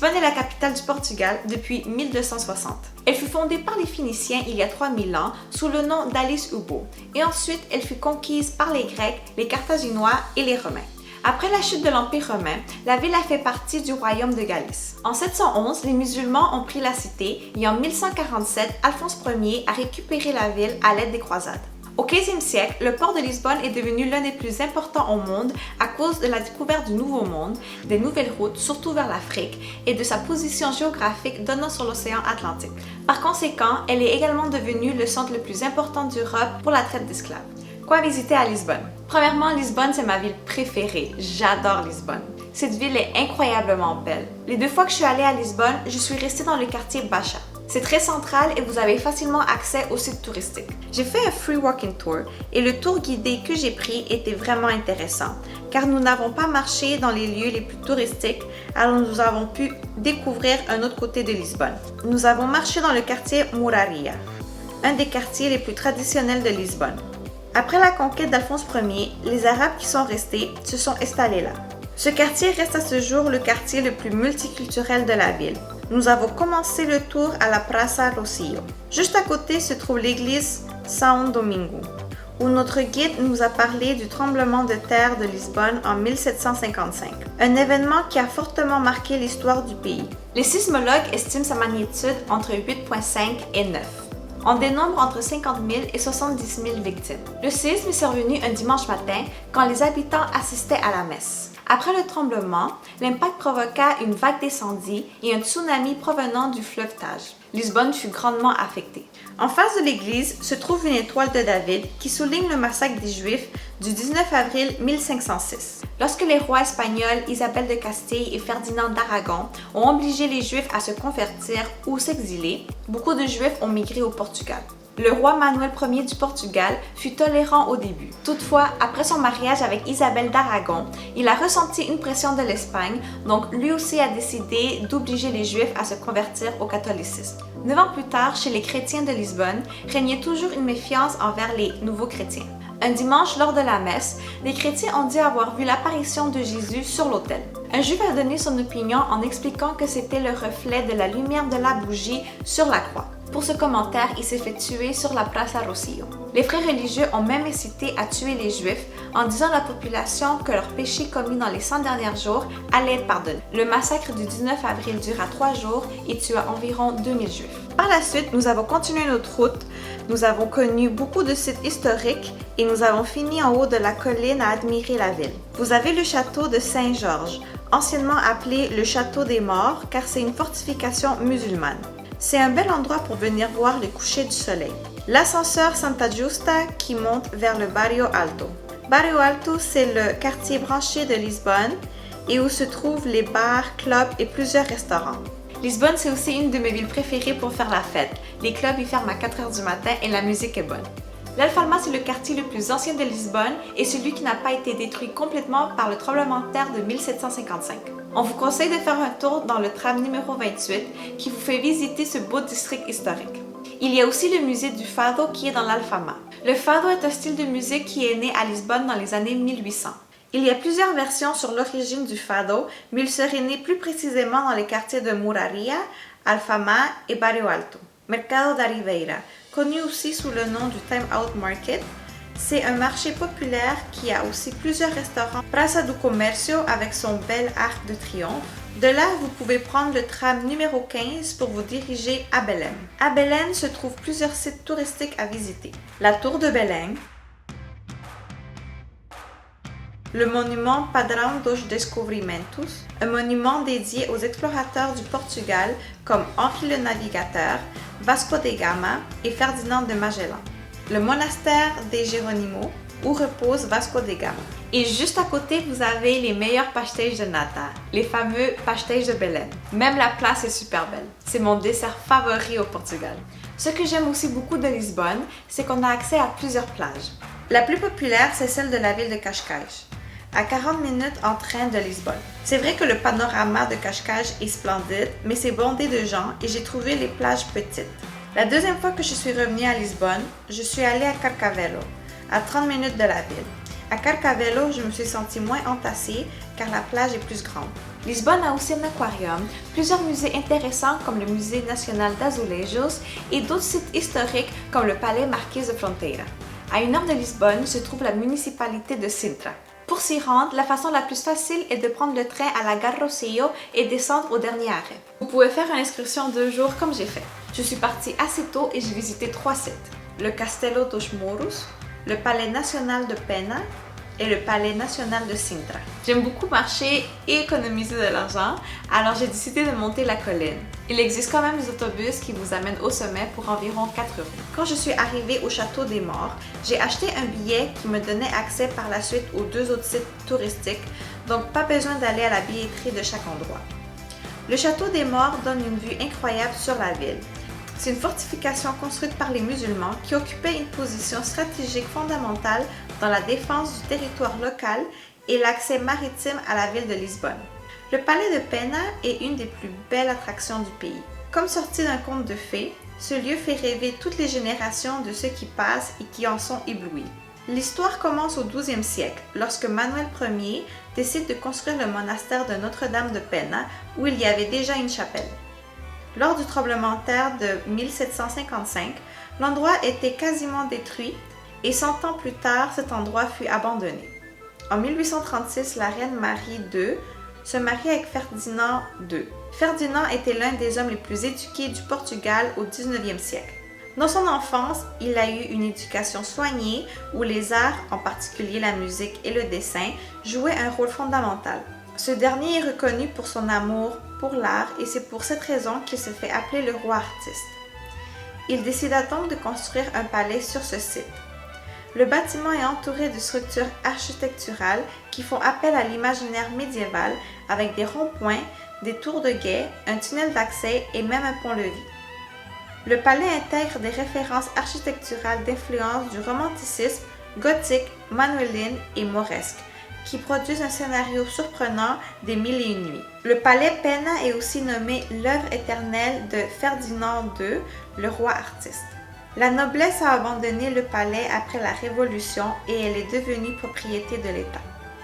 Lisbonne est la capitale du Portugal depuis 1260. Elle fut fondée par les Phéniciens il y a 3000 ans sous le nom d'Alis Ubo et ensuite elle fut conquise par les Grecs, les Carthaginois et les Romains. Après la chute de l'Empire romain, la ville a fait partie du royaume de Galice. En 711, les musulmans ont pris la cité et en 1147, Alphonse Ier a récupéré la ville à l'aide des croisades. Au 15e siècle, le port de Lisbonne est devenu l'un des plus importants au monde à cause de la découverte du Nouveau Monde, des nouvelles routes, surtout vers l'Afrique, et de sa position géographique donnant sur l'océan Atlantique. Par conséquent, elle est également devenue le centre le plus important d'Europe pour la traite d'esclaves. Quoi visiter à Lisbonne? Premièrement, Lisbonne, c'est ma ville préférée. J'adore Lisbonne. Cette ville est incroyablement belle. Les 2 fois que je suis allée à Lisbonne, je suis restée dans le quartier Baixa. C'est très central et vous avez facilement accès aux sites touristiques. J'ai fait un free walking tour et le tour guidé que j'ai pris était vraiment intéressant car nous n'avons pas marché dans les lieux les plus touristiques, alors nous avons pu découvrir un autre côté de Lisbonne. Nous avons marché dans le quartier Mouraria, un des quartiers les plus traditionnels de Lisbonne. Après la conquête d'Alphonse Ier, les Arabes qui sont restés se sont installés là. Ce quartier reste à ce jour le quartier le plus multiculturel de la ville. Nous avons commencé le tour à la Praça Rocio. Juste à côté se trouve l'église São Domingo, où notre guide nous a parlé du tremblement de terre de Lisbonne en 1755, un événement qui a fortement marqué l'histoire du pays. Les sismologues estiment sa magnitude entre 8,5 et 9. On dénombre entre 50 000 et 70 000 victimes. Le séisme est survenu un dimanche matin quand les habitants assistaient à la messe. Après le tremblement, l'impact provoqua une vague d'incendie et un tsunami provenant du fleuve Tage. Lisbonne fut grandement affectée. En face de l'église se trouve une étoile de David qui souligne le massacre des Juifs du 19 avril 1506. Lorsque les rois espagnols Isabelle de Castille et Ferdinand d'Aragon ont obligé les Juifs à se convertir ou s'exiler, beaucoup de Juifs ont migré au Portugal. Le roi Manuel Ier du Portugal fut tolérant au début. Toutefois, après son mariage avec Isabelle d'Aragon, il a ressenti une pression de l'Espagne, donc lui aussi a décidé d'obliger les Juifs à se convertir au catholicisme. 9 ans plus tard, chez les chrétiens de Lisbonne, régnait toujours une méfiance envers les nouveaux chrétiens. Un dimanche, lors de la messe, les chrétiens ont dit avoir vu l'apparition de Jésus sur l'autel. Un juif a donné son opinion en expliquant que c'était le reflet de la lumière de la bougie sur la croix. Pour ce commentaire, il s'est fait tuer sur la Praça Rocio. Les frères religieux ont même incité à tuer les Juifs en disant à la population que leurs péchés commis dans les 100 derniers jours allaient être pardonnés. Le massacre du 19 avril dura 3 jours et tua environ 2000 Juifs. Par la suite, nous avons continué notre route. Nous avons connu beaucoup de sites historiques et nous avons fini en haut de la colline à admirer la ville. Vous avez le château de Saint-Georges, anciennement appelé le château des morts car c'est une fortification musulmane. C'est un bel endroit pour venir voir le coucher du soleil. L'ascenseur Santa Justa qui monte vers le Barrio Alto. Barrio Alto, c'est le quartier branché de Lisbonne et où se trouvent les bars, clubs et plusieurs restaurants. Lisbonne, c'est aussi une de mes villes préférées pour faire la fête. Les clubs y ferment à 4 h du matin et la musique est bonne. L'Alfama, c'est le quartier le plus ancien de Lisbonne et celui qui n'a pas été détruit complètement par le tremblement de terre de 1755. On vous conseille de faire un tour dans le tram numéro 28 qui vous fait visiter ce beau district historique. Il y a aussi le musée du Fado qui est dans l'Alfama. Le Fado est un style de musique qui est né à Lisbonne dans les années 1800. Il y a plusieurs versions sur l'origine du Fado, mais il serait né plus précisément dans les quartiers de Mouraria, Alfama et Barrio Alto. Mercado da Ribeira, connu aussi sous le nom du Time Out Market, c'est un marché populaire qui a aussi plusieurs restaurants. Praça do Comércio avec son bel arc de triomphe. De là, vous pouvez prendre le tram numéro 15 pour vous diriger à Belém. À Belém se trouvent plusieurs sites touristiques à visiter. La tour de Belém, le monument Padrão dos Descobrimentos, un monument dédié aux explorateurs du Portugal comme Henri le Navigateur, Vasco de Gama et Ferdinand de Magellan. Le monastère des Géronimos, où repose Vasco de Gama. Et juste à côté, vous avez les meilleurs pastéis de nata, les fameux pastéis de Belém. Même la place est super belle. C'est mon dessert favori au Portugal. Ce que j'aime aussi beaucoup de Lisbonne, c'est qu'on a accès à plusieurs plages. La plus populaire, c'est celle de la ville de Cascais, à 40 minutes en train de Lisbonne. C'est vrai que le panorama de Cascais est splendide, mais c'est bondé de gens et j'ai trouvé les plages petites. La deuxième fois que je suis revenue à Lisbonne, je suis allée à Carcavelos, à 30 minutes de la ville. À Carcavelos, je me suis sentie moins entassée car la plage est plus grande. Lisbonne a aussi un aquarium, plusieurs musées intéressants comme le Musée national d'Azulejos et d'autres sites historiques comme le palais Marquês de Fronteira. À 1 heure de Lisbonne se trouve la municipalité de Sintra. Pour s'y rendre, la façon la plus facile est de prendre le train à la gare Rosselló et descendre au dernier arrêt. Vous pouvez faire une excursion 2 jours comme j'ai fait. Je suis partie assez tôt et j'ai visité 3 sites. Le Castelo dos Mouros, le Palais national de Pena et le Palais national de Sintra. J'aime beaucoup marcher et économiser de l'argent, alors j'ai décidé de monter la colline. Il existe quand même des autobus qui vous amènent au sommet pour environ 4 €. Quand je suis arrivée au Château des Morts, j'ai acheté un billet qui me donnait accès par la suite aux 2 autres sites touristiques, donc pas besoin d'aller à la billetterie de chaque endroit. Le Château des Morts donne une vue incroyable sur la ville. C'est une fortification construite par les musulmans qui occupait une position stratégique fondamentale dans la défense du territoire local et l'accès maritime à la ville de Lisbonne. Le palais de Pena est une des plus belles attractions du pays. Comme sorti d'un conte de fées, ce lieu fait rêver toutes les générations de ceux qui passent et qui en sont éblouis. L'histoire commence au XIIe siècle, lorsque Manuel Ier décide de construire le monastère de Notre-Dame de Pena, où il y avait déjà une chapelle. Lors du tremblement de terre de 1755, l'endroit était quasiment détruit et 100 ans plus tard, cet endroit fut abandonné. En 1836, la reine Marie II se marie avec Ferdinand II. Ferdinand était l'un des hommes les plus éduqués du Portugal au 19e siècle. Dans son enfance, il a eu une éducation soignée où les arts, en particulier la musique et le dessin, jouaient un rôle fondamental. Ce dernier est reconnu pour son amour pour l'art et c'est pour cette raison qu'il se fait appeler le roi artiste. Il décida donc de construire un palais sur ce site. Le bâtiment est entouré de structures architecturales qui font appel à l'imaginaire médiéval avec des ronds-points, des tours de guet, un tunnel d'accès et même un pont-levis. Le palais intègre des références architecturales d'influence du romanticisme, gothique, manuélin et mauresque, qui produisent un scénario surprenant des Mille et une nuits. Le palais Pena est aussi nommé l'œuvre éternelle de Ferdinand II, le roi artiste. La noblesse a abandonné le palais après la Révolution et elle est devenue propriété de l'État.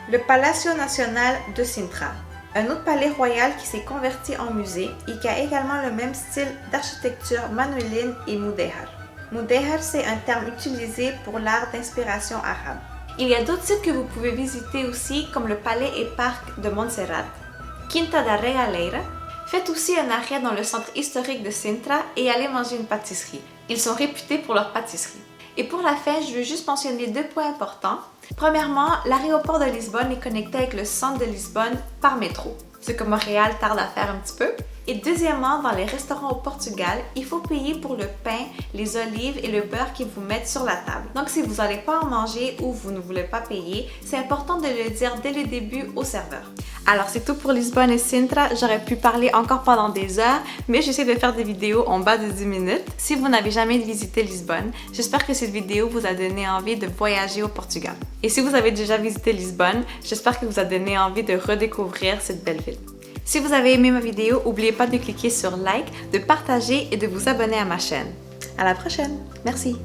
Le Palacio Nacional de Sintra, un autre palais royal qui s'est converti en musée et qui a également le même style d'architecture manuélin et mudéjar. Mudéjar, c'est un terme utilisé pour l'art d'inspiration arabe. Il y a d'autres sites que vous pouvez visiter aussi, comme le palais et parc de Montserrat, Quinta da Regaleira. Faites aussi un arrêt dans le centre historique de Sintra et allez manger une pâtisserie. Ils sont réputés pour leur pâtisserie. Et pour la fin, je veux juste mentionner 2 points importants. Premièrement, l'aéroport de Lisbonne est connecté avec le centre de Lisbonne par métro, ce que Montréal tarde à faire un petit peu. Et deuxièmement, dans les restaurants au Portugal, il faut payer pour le pain, les olives et le beurre qu'ils vous mettent sur la table. Donc si vous n'allez pas en manger ou vous ne voulez pas payer, c'est important de le dire dès le début au serveur. Alors c'est tout pour Lisbonne et Sintra, j'aurais pu parler encore pendant des heures, mais j'essaie de faire des vidéos en bas de 10 minutes. Si vous n'avez jamais visité Lisbonne, j'espère que cette vidéo vous a donné envie de voyager au Portugal. Et si vous avez déjà visité Lisbonne, j'espère que vous a donné envie de redécouvrir cette belle ville. Si vous avez aimé ma vidéo, n'oubliez pas de cliquer sur like, de partager et de vous abonner à ma chaîne. À la prochaine! Merci!